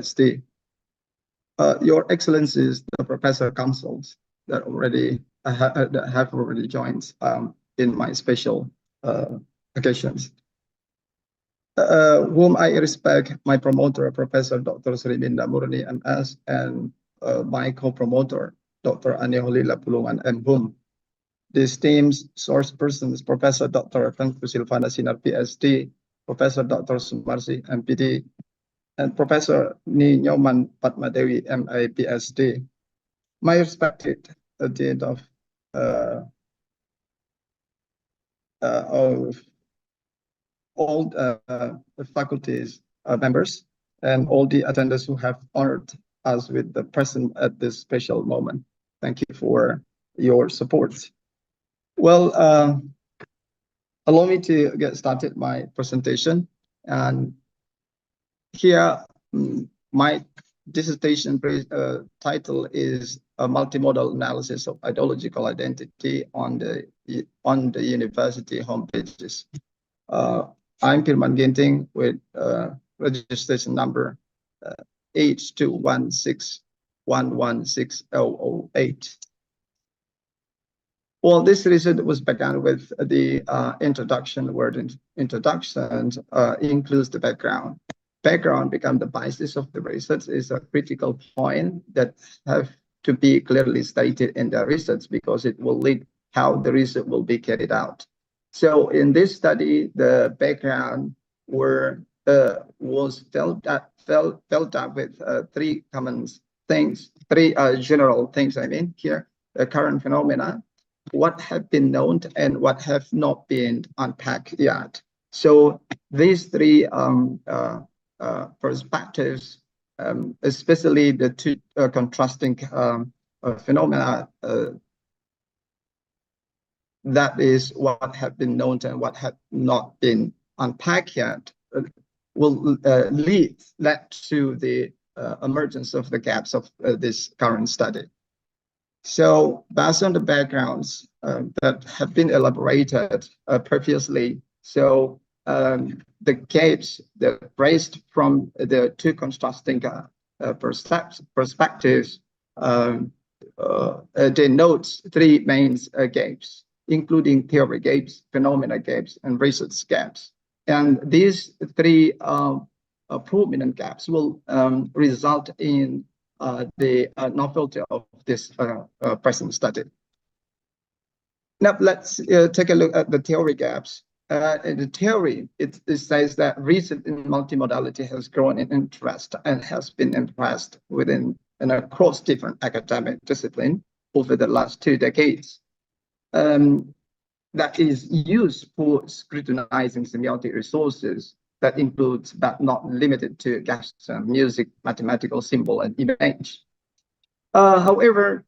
PhD. Your Excellencies, the Professor Councils that have already joined in my special occasions, whom I respect, my promoter, Professor Dr. Sri Binda Murni, MS, and my co-promoter, Dr. Aneholila Pulungan, and whom these team's source persons, Professor Dr. Tengku Silvana Sinar, PhD, Professor Dr. Sumarsi, MPD, and Professor Ni Nyoman Padmadewi, MA, PhD. My respected dean of all faculties members and all the attendants who have honored us with the presence at this special moment. Thank you for your support. Well, allow me to get started my presentation. And here, my dissertation title is a multimodal analysis of ideological identity on the university homepages. I'm PIRMAN GINTING with registration number H216116008. Well, this research was begun with the introduction. Word introduction includes the background. Background become the basis of the research is a critical point that have to be clearly stated in the research because it will lead how the research will be carried out. So in this study, the background was filled up with three common things, three general things. I mean here, the current phenomena, what have been known and what have not been unpacked yet. So these three perspectives, especially the two contrasting phenomena, that is what have been known and what have not been unpacked yet, will lead to the emergence of the gaps of this current study. So based on the backgrounds that have been elaborated previously, so the gaps that raised from the two contrasting perspectives denotes three main gaps, including theory gaps, phenomena gaps, and research gaps. And these three prominent gaps will result in the novelty of this present study. Now let's take a look at the theory gaps. In the theory, it says that research in multimodality has grown in interest and has been impressed within and across different academic disciplines over the last 2 decades. That is used for scrutinizing semiotic resources that includes but not limited to gesture, music, mathematical symbol, and image. However,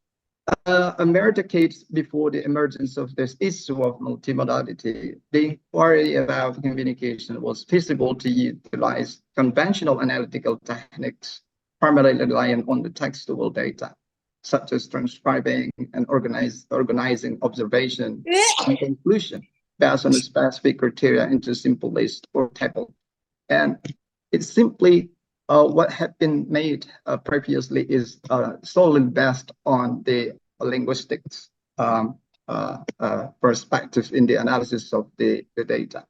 a mere decades before the emergence of this issue of multimodality, the inquiry about communication was feasible to utilize conventional analytical techniques, primarily relying on the textual data, such as transcribing and organizing observation and conclusion based on a specific criteria into simple list or table. And it's simply what had been made previously is solely based on the linguistics perspective in the analysis of the data.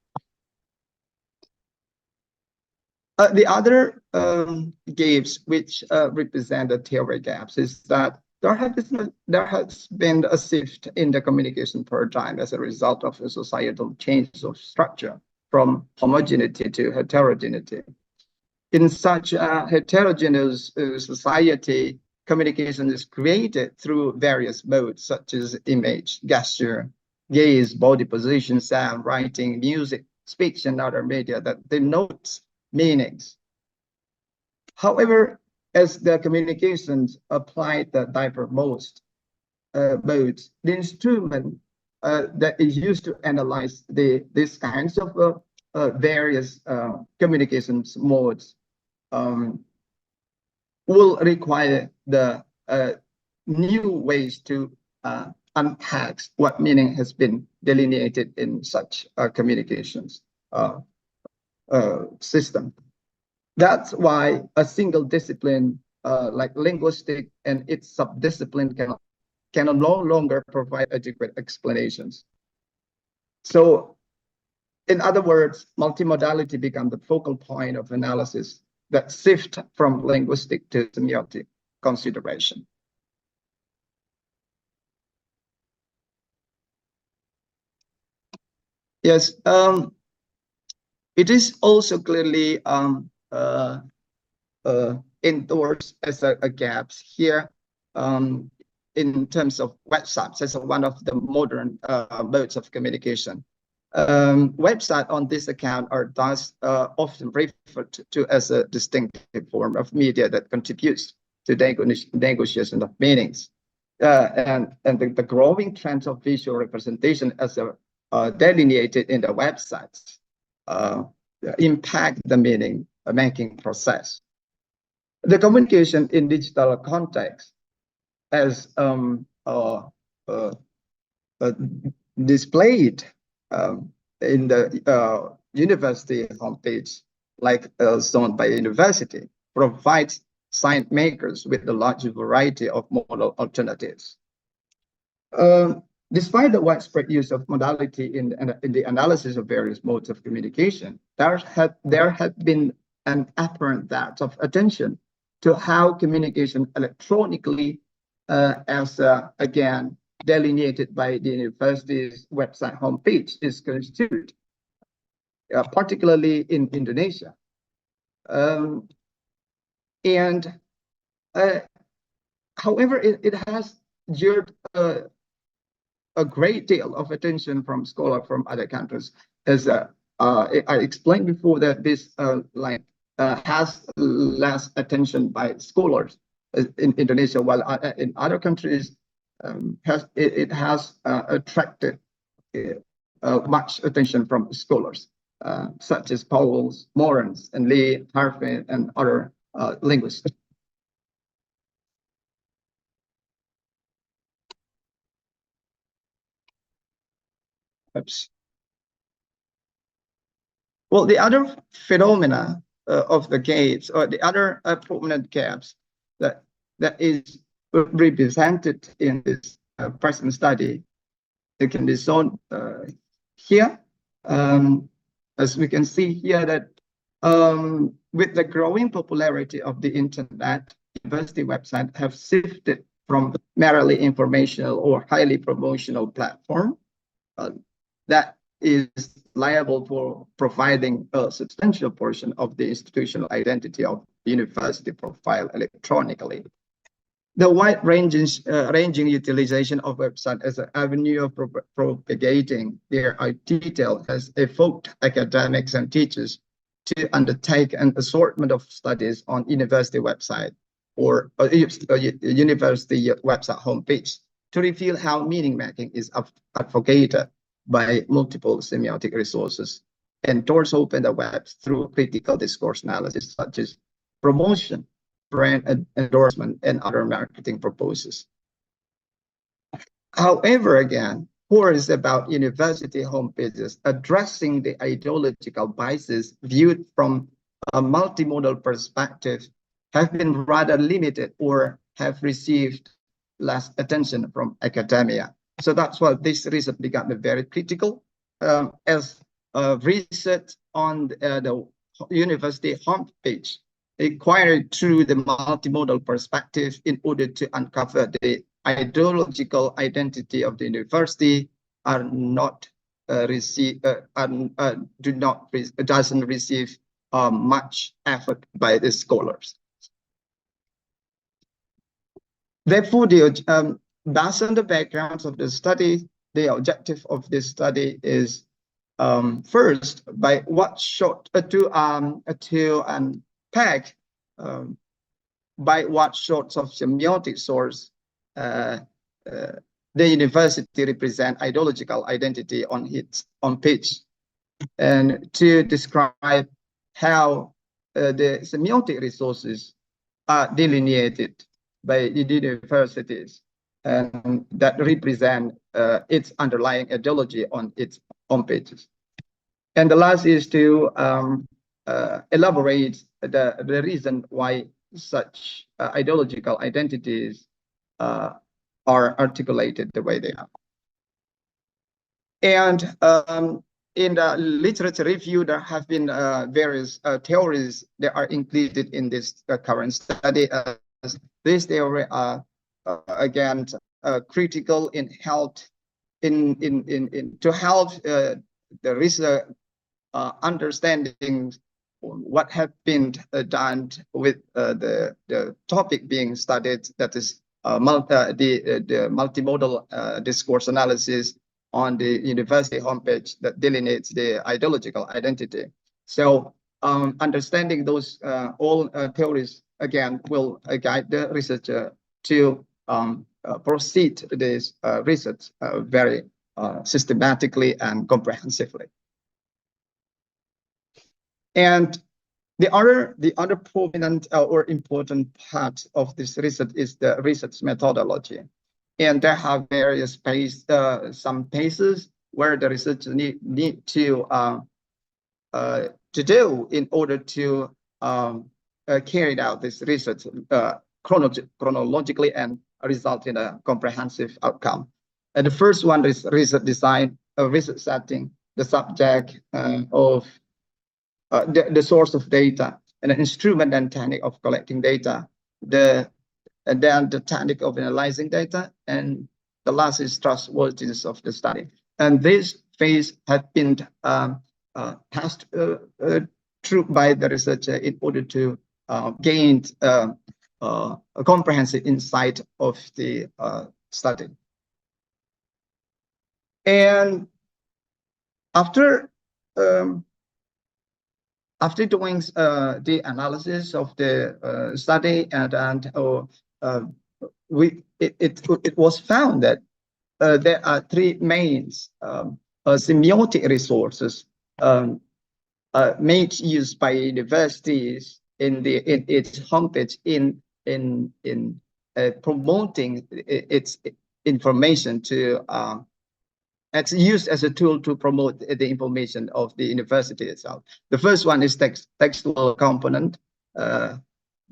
The other gaps which represent the theory gaps is that there has been a shift in the communication paradigm as a result of a societal change of structure from homogeneity to heterogeneity. In such a heterogeneous society, communication is created through various modes such as image, gesture, gaze, body position, sound, writing, music, speech, and other media that denotes meanings. However, as the communications applied the diverse modes, the instrument that is used to analyze these kinds of various communications modes will require the new ways to unpack what meaning has been delineated in such communications system. That's why a single discipline like linguistic and its subdiscipline can no longer provide adequate explanations. So in other words, multimodality became the focal point of analysis that shift from linguistic to semiotic consideration. Yes, it is also clearly endorsed as a gaps here in terms of websites as one of the modern modes of communication. Websites on this account are thus often referred to as a distinctive form of media that contributes to the negotiation of meanings. And the growing trend of visual representation as delineated in the websites impact the meaning making process. The communication in digital context as displayed in the university homepage, like shown by university, provides sign makers with a large variety of modal alternatives. Despite the widespread use of modality in the analysis of various modes of communication, there had been an apparent depth of attention to how communication electronically, again, delineated by the university's website homepage, is constituted, particularly in Indonesia. However, it has geared a great deal of attention from scholars from other countries. As I explained before, that this has less attention by scholars in Indonesia, while in other countries it has attracted much attention from scholars, such as Powell, Morans, and Lee, Harvey, and other linguists. Oops. Well, the other phenomena of the gaps, or the other prominent gaps that is represented in this present study, it can be shown here. As we can see here that with the growing popularity of the internet, university websites have shifted from merely informational or highly promotional platform that is liable for providing a substantial portion of the institutional identity of university profile electronically. The wide-ranging utilization of websites as an avenue of propagating their detail has evoked academics and teachers to undertake an assortment of studies on university website or university website homepage to reveal how meaning making is advocated by multiple semiotic resources and doors open the web through critical discourse analysis such as promotion, brand endorsement, and other marketing purposes. However, again, worries about university homepages addressing the ideological biases viewed from a multimodal perspective have been rather limited or have received less attention from academia. So that's why this research became very critical as research on the university homepage acquired through the multimodal perspective in order to uncover the ideological identity of the university are not doesn't receive much effort by the scholars. Therefore, based on the backgrounds of the study, the objective of this study is first by what short to unpack by what sorts of semiotic source the university represent ideological identity on its page, and to describe how the semiotic resources are delineated by the universities and that represent its underlying ideology on its home pages. And the last is to elaborate the reason why such ideological identities are articulated the way they are. And in the literature review, there have been various theories that are included in this current study. This theory are again critical in help to help the research understanding what have been done with the topic being studied, that is the multimodal discourse analysis on the university homepage that delineates the ideological identity. So understanding those all theories again will guide the researcher to proceed this research very systematically and comprehensively. And the other prominent or important part of this research is the research methodology. And there have various some cases where the researchers need to do in order to carry out this research chronologically and result in a comprehensive outcome. And the first one is research design, research setting, the subject of the source of data, and an instrument and technique of collecting data, and then the technique of analyzing data, and the last is trustworthiness of the study. And this phase has been passed through by the researcher in order to gain a comprehensive insight of the study. And after doing the analysis of the study, it was found that there are three main semiotic resources made use by universities in its homepage in promoting its information to. It's used as a tool to promote the information of the university itself. The first one is textual component. The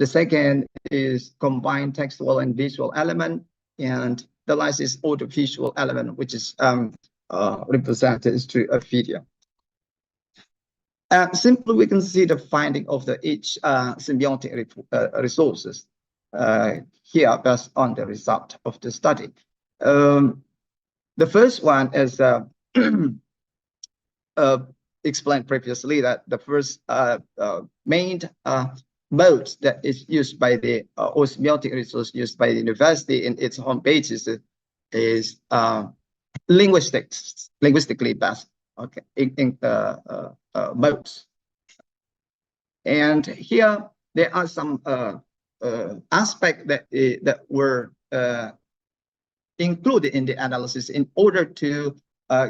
second is combined textual and visual element. And the last is audiovisual element, which is represented through a video. Simply, we can see the finding of each semiotic resources here based on the result of the study. The first one is explained previously, that the first main mode that is used by the semiotic resource used by the university in its homepage is linguistically based, okay, modes. And here there are some aspects that were included in the analysis in order to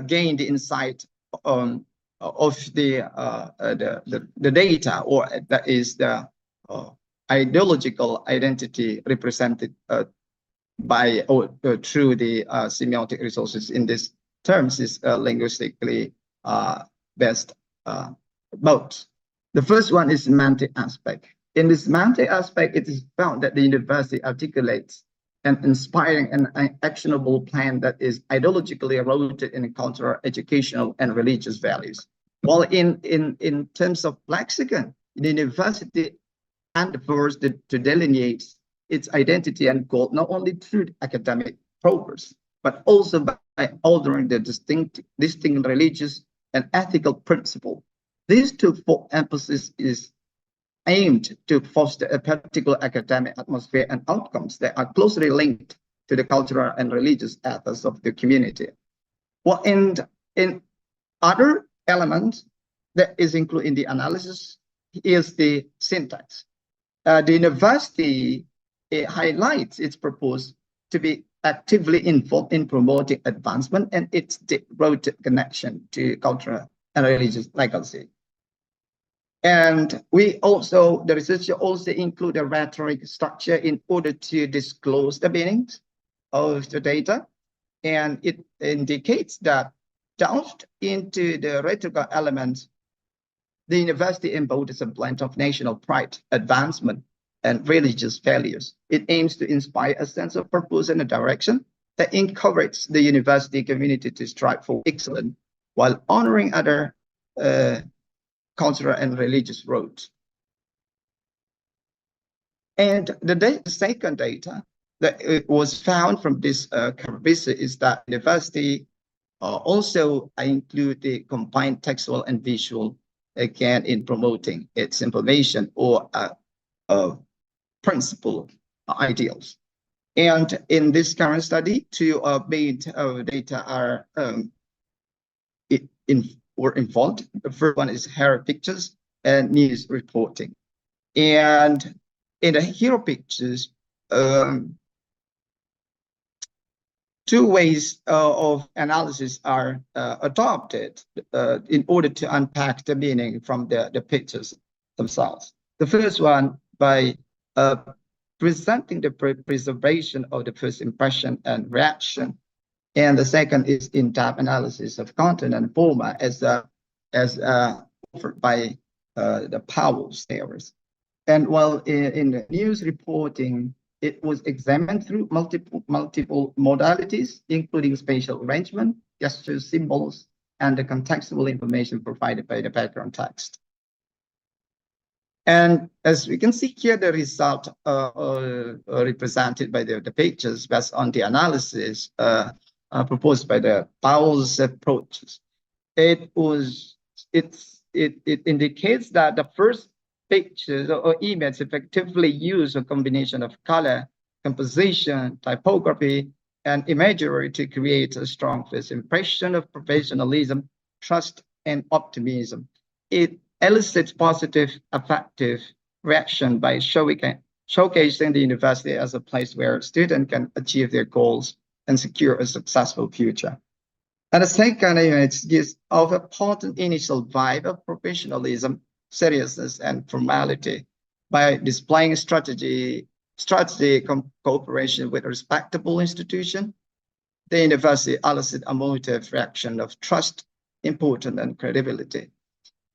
gain the insight of the data, or that is the ideological identity represented by through the semiotic resources. In this terms is linguistically based modes. The first one is semantic aspect. In this semantic aspect, it is found that the university articulates an inspiring and actionable plan that is ideologically rooted in cultural, educational, and religious values. While in terms of lexicon, the university endeavors to delineate its identity and goal not only through academic progress, but also by altering the distinct religious and ethical principle. These twofold emphasis is aimed to foster a particular academic atmosphere and outcomes that are closely linked to the cultural and religious ethos of the community. Well, in other elements that is included in the analysis is the syntax. The university highlights its purpose to be actively involved in promoting advancement and its deep-rooted connection to cultural and religious legacy. And the researcher also include a rhetoric structure in order to disclose the meanings of the data. And it indicates that delved into the rhetorical elements, the university embodies a blend of national pride, advancement, and religious values. It aims to inspire a sense of purpose and a direction that encourages the university community to strive for excellence while honoring other cultural and religious roots. And the second data that was found from this visit is that university also include the combined textual and visual, again, in promoting its information or principle ideals. And in this current study, two main data are were involved. The first one is hero pictures and news reporting. And in the hero pictures, two ways of analysis are adopted in order to unpack the meaning from the pictures themselves. The first one by presenting the preservation of the first impression and reaction. And the second is in-depth analysis of content and format as offered by the Powell's theories. And while in the news reporting, it was examined through multiple modalities, including spatial arrangement, gesture symbols, and the contextual information provided by the background text. And as we can see here, the result represented by the pictures based on the analysis proposed by the Powell's approaches. It indicates that the first pictures or images effectively use a combination of color, composition, typography, and imagery to create a strong first impression of professionalism, trust, and optimism. It elicits positive, affective reaction by showcasing the university as a place where students can achieve their goals and secure a successful future. And the second image gives off a potent initial vibe of professionalism, seriousness, and formality by displaying strategy cooperation with a respectable institution. The university elicits a motive reaction of trust, importance, and credibility.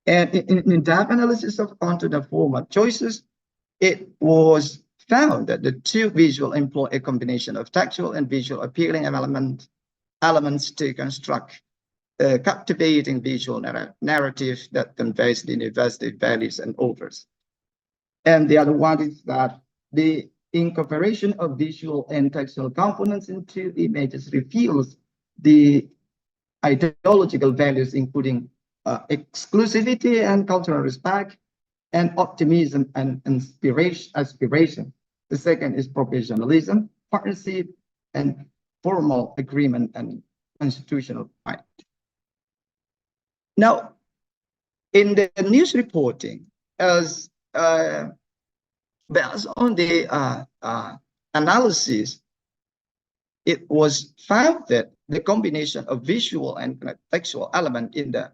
And in depth analysis of content and format choices, it was found that the two visual employ a combination of textual and visual appealing elements to construct a captivating visual narrative that conveys the university values and offers. And the other one is that the incorporation of visual and textual components into images reveals the ideological values, including exclusivity and cultural respect, and optimism and aspiration. The second is professionalism, partnership, and formal agreement and constitutional right. Now, in the news reporting, as based on the analysis, it was found that the combination of visual and textual element in the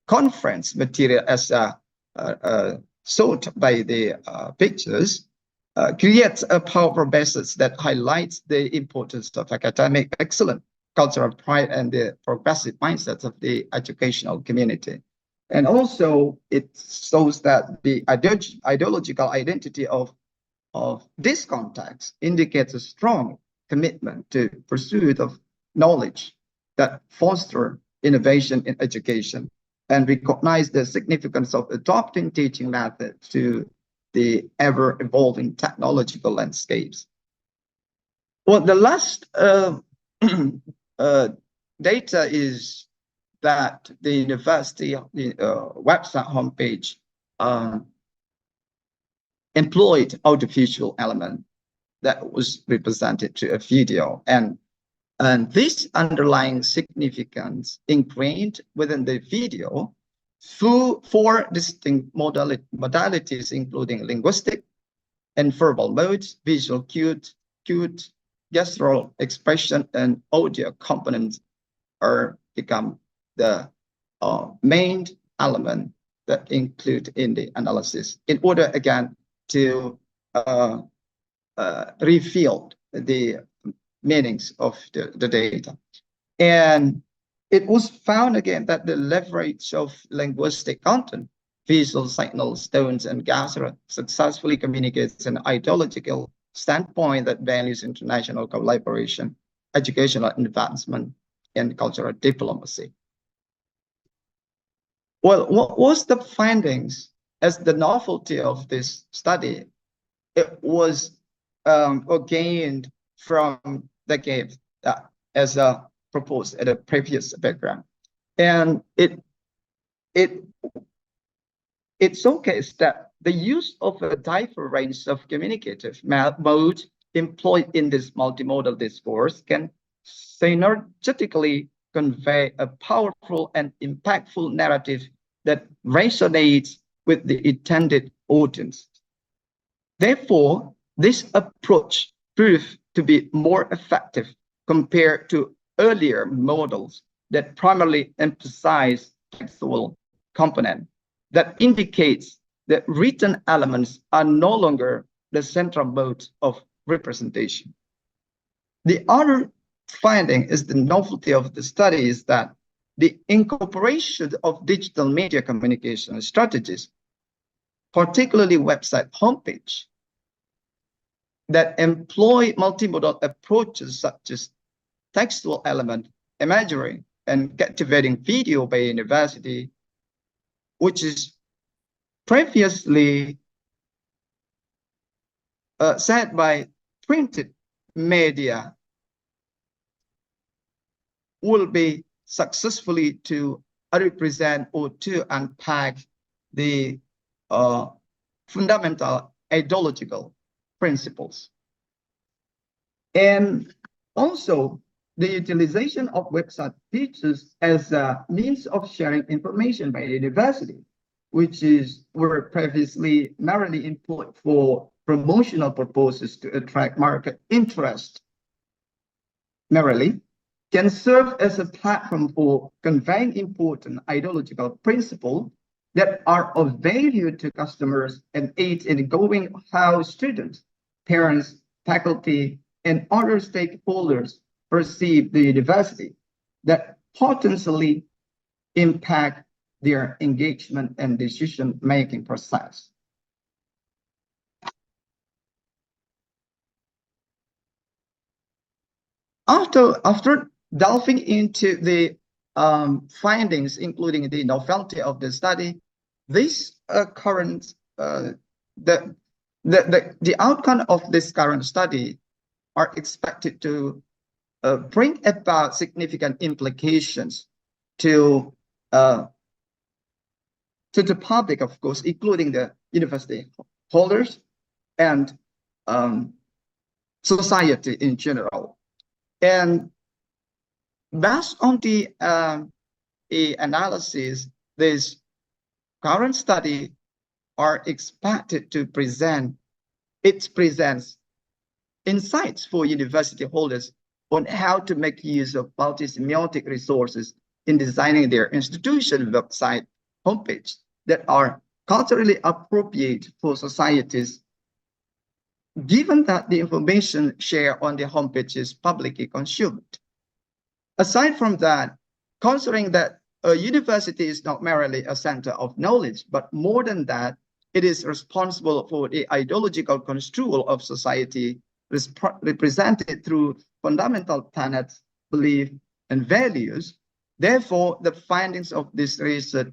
conference material as sought by the pictures creates a powerful basis that highlights the importance of academic excellence, cultural pride, and the progressive mindsets of the educational community. And also it shows that the ideological identity of this context indicates a strong commitment to pursuit of knowledge that foster innovation in education and recognize the significance of adopting teaching methods to the ever-evolving technological landscapes. Well, the last data is that the university website homepage employed audiovisual element that was represented to a video, and this underlying significance ingrained within the video through four distinct modalities, including linguistic and verbal modes, visual cues, gestural expression, and audio components are become the main element that include in the analysis in order again to reveal the meanings of the data. And it was found again that the leverage of linguistic content, visual signals, tones, and gestures successfully communicates an ideological standpoint that values international collaboration, educational advancement, and cultural diplomacy. Well, what was the findings as the novelty of this study? It was gained from the case as proposed at a previous background, and it showcased that the use of a diverse range of communicative modes employed in this multimodal discourse can synergetically convey a powerful and impactful narrative that resonates with the intended audience. Therefore, this approach proved to be more effective compared to earlier models that primarily emphasize textual component that indicates that written elements are no longer the central mode of representation. The other finding is the novelty of the study is that the incorporation of digital media communication strategies, particularly website homepage, that employ multimodal approaches such as textual element, imagery, and captivating video by university, which is previously said by printed media, will be successfully to represent or to unpack the fundamental ideological principles. And also the utilization of website pages as a means of sharing information by the university, which were previously narrowly employed for promotional purposes to attract market interest, narrowly can serve as a platform for conveying important ideological principles that are of value to customers and aid in going how students, parents, faculty, and other stakeholders perceive the university that potentially impact their engagement and decision-making process. After delving into the findings, including the novelty of the study, this the outcome of this current study are expected to bring about significant implications to the public, of course, including the university holders and society in general. And based on the analysis, this current study are expected to presents insights for university holders on how to make use of multi-semiotic resources in designing their institution website homepage that are culturally appropriate for societies, given that the information shared on the homepage is publicly consumed. Aside from that, considering that a university is not merely a center of knowledge, but more than that, it is responsible for the ideological construal of society represented through fundamental tenets, beliefs, and values. Therefore, the findings of this research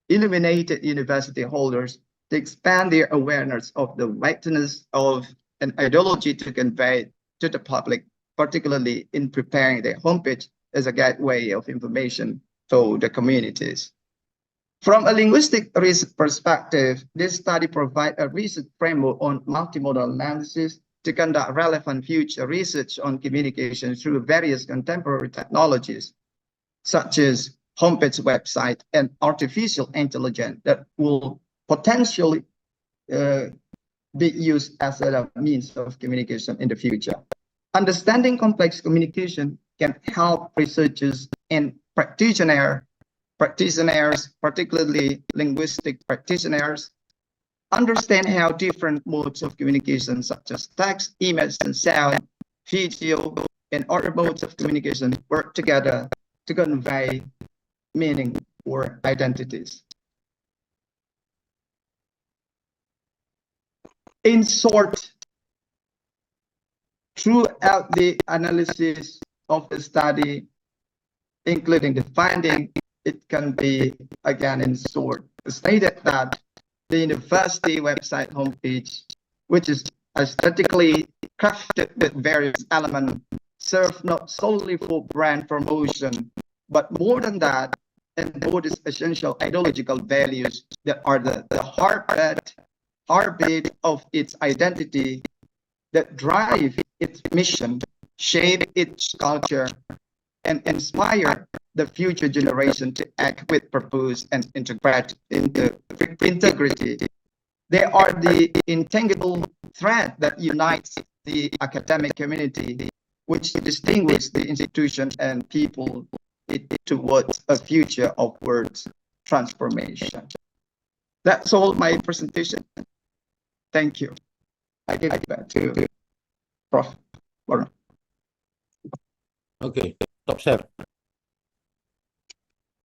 illuminated university holders to expand their awareness of the rightness of an ideology to convey to the public, particularly in preparing their homepage as a gateway of information to the communities. From a linguistic research perspective, this study provides a research framework on multimodal analysis to conduct relevant future research on communication through various contemporary technologies, such as homepage website and artificial intelligence that will potentially be used as a means of communication in the future. Understanding complex communication can help researchers and practitioners, particularly linguistic practitioners, understand how different modes of communication such as text, image, and sound, video, and other modes of communication work together to convey meaning or identities. In short, throughout the analysis of the study, including the finding, it can be, again, in short, stated that the university website homepage, which is aesthetically crafted with various elements, serve not solely for brand promotion, but more than that, embodies essential ideological values that are the heartbeat of its identity, that drive its mission, shape its culture, and inspire the future generation to act with purpose and integrity. They are the intangible thread that unites the academic community, which distinguishes the institution and people towards a future of world transformation. That's all my presentation. Thank you. I give it back to Prof. Warren. Okay, stop share.